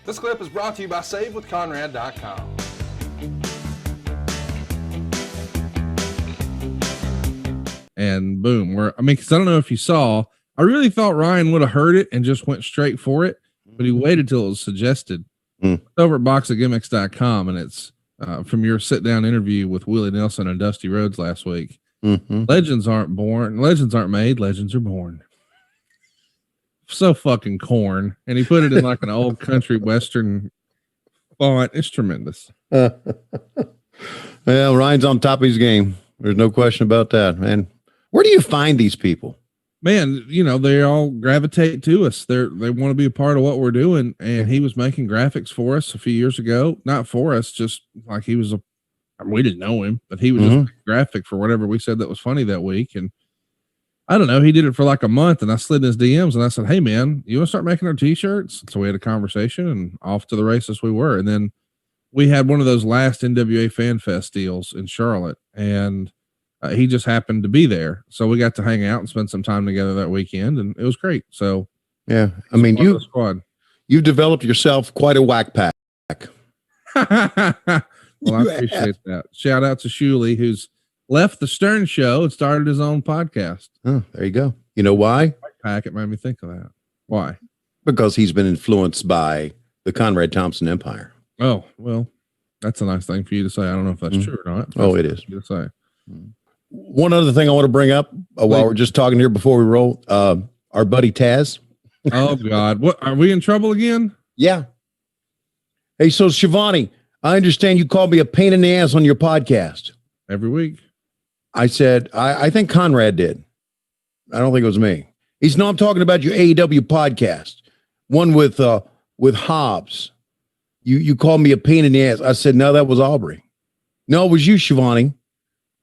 This clip is brought to you by SaveWithConrad.com. And boom, because I don't know if you saw, I really thought Ryan would have heard it and just went straight for it, but he waited till it was suggested. It's over at boxofgimmicks.com, and it's from your sit-down interview with Willie Nelson and Dusty Rhodes last week. Legends aren't born, legends aren't made, legends are born. So fucking corn. And he put it in like an old country western font. It's tremendous. Well, Ryan's on top of his game. There's no question about that, man. Where do you find these people? Man, you know, they all gravitate to us. They want to be a part of what we're doing. And he was making graphics for us a few years ago. Not for us, just like he was we didn't know him, but he was just a graphic for whatever we said that was funny that week. And I don't know, he did it for like a month, and I slid in his DMs and I said, hey man, you want to start making our t-shirts? So we had a conversation, and off to the races we were. And then we had one of those last NWA Fan Fest deals in Charlotte, and he just happened to be there. So we got to hang out and spend some time together that weekend, and it was great. So yeah, I mean, you've developed yourself quite a whack pack. Well, I appreciate that. Shout out to Shuley, who's left the Stern Show and started his own podcast. Oh, there you go. You know why? Pack, it made me think of that. Why? Because he's been influenced by the Conrad Thompson empire. Oh, well, that's a nice thing for you to say. I don't know if that's true or not. Oh, it is. To say. One other thing I want to bring up while we're just talking here before we roll, our buddy Taz. Oh God. What, are we in trouble again? Yeah. Hey, so Schiavone, I understand you called me a pain in the ass on your podcast. Every week. I said, I think Conrad did. I don't think it was me. He's no, I'm talking about your AEW podcast, one with Hobbs. You called me a pain in the ass. I said, no, that was Aubrey. No, it was you, Schiavone.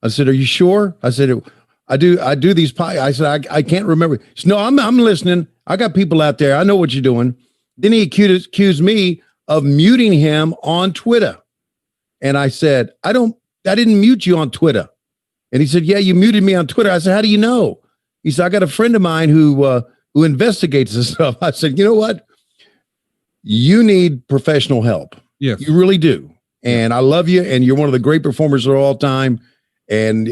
I said, are you sure? I said, I do these I said, I can't remember. Said, no, I'm listening. I got people out there. I know what you're doing. Then he accused me of muting him on Twitter. And I said, I didn't mute you on Twitter. And he said, yeah, you muted me on Twitter. I said, how do you know? He said, I got a friend of mine who investigates this stuff. I said, you know what? You need professional help. Yes, you really do. And I love you. And you're one of the great performers of all time. And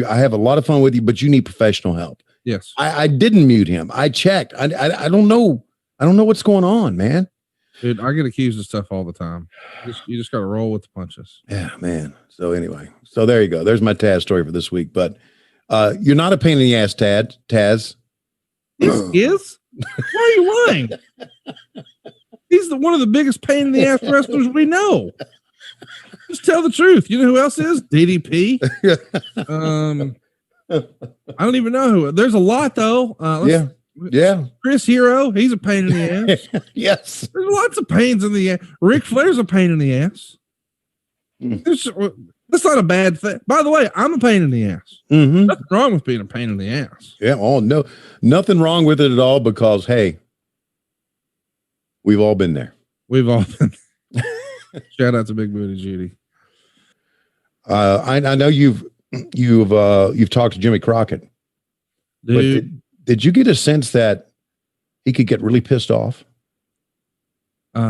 I have a lot of fun with you, but you need professional help. Yes. I didn't mute him. I checked. I don't know. I don't know what's going on, man. Dude, I get accused of stuff all the time. You just got to roll with the punches. Yeah, man. So anyway, so there you go. There's my Taz story for this week. But you're not a pain in the ass, Taz. Is? Why are you lying? He's one of the biggest pain in the ass wrestlers we know. Just tell the truth. You know who else is? DDP. I don't even know who. There's a lot though. Yeah. Chris Hero, he's a pain in the ass. Yes. There's lots of pains in the ass. Ric Flair's a pain in the ass. That's not a bad thing. By the way, I'm a pain in the ass. Nothing wrong with being a pain in the ass. Yeah. Oh, no, nothing wrong with it at all because, hey, we've all been there. We've all been. Shout out to Big Booty Judy. I know you've talked to Jimmy Crockett. Dude. Did you get a sense that he could get really pissed off? He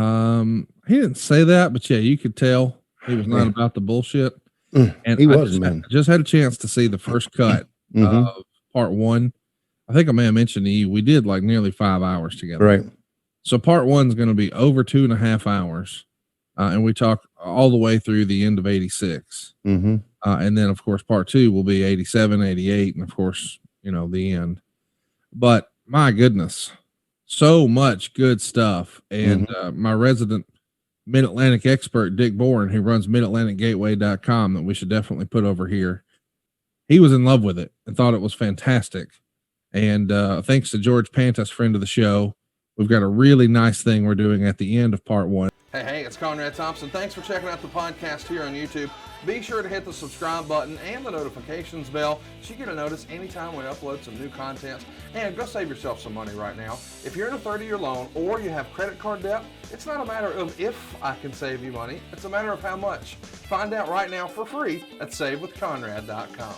didn't say that, but yeah, you could tell he was not about the bullshit. And he was, man. I just had a chance to see the first cut of part one. I think I may have mentioned to you, we did like nearly 5 hours together. Right. So part one's going to be over 2.5 hours. And we talk all the way through the end of 86. And then of course, part two will be 87, 88. And of course, you know, the end. But my goodness, so much good stuff. And my resident Mid-Atlantic expert, Dick Bourne, who runs midatlanticgateway.com, that we should definitely put over here. He was in love with it and thought it was fantastic. And thanks to George Pantas, friend of the show, we've got a really nice thing we're doing at the end of part one. Hey, it's Conrad Thompson. Thanks for checking out the podcast here on YouTube. Be sure to hit the subscribe button and the notifications bell so you get a notice anytime we upload some new content. And go save yourself some money right now. If you're in a 30-year loan or you have credit card debt, it's not a matter of if I can save you money. It's a matter of how much. Find out right now for free at SaveWithConrad.com.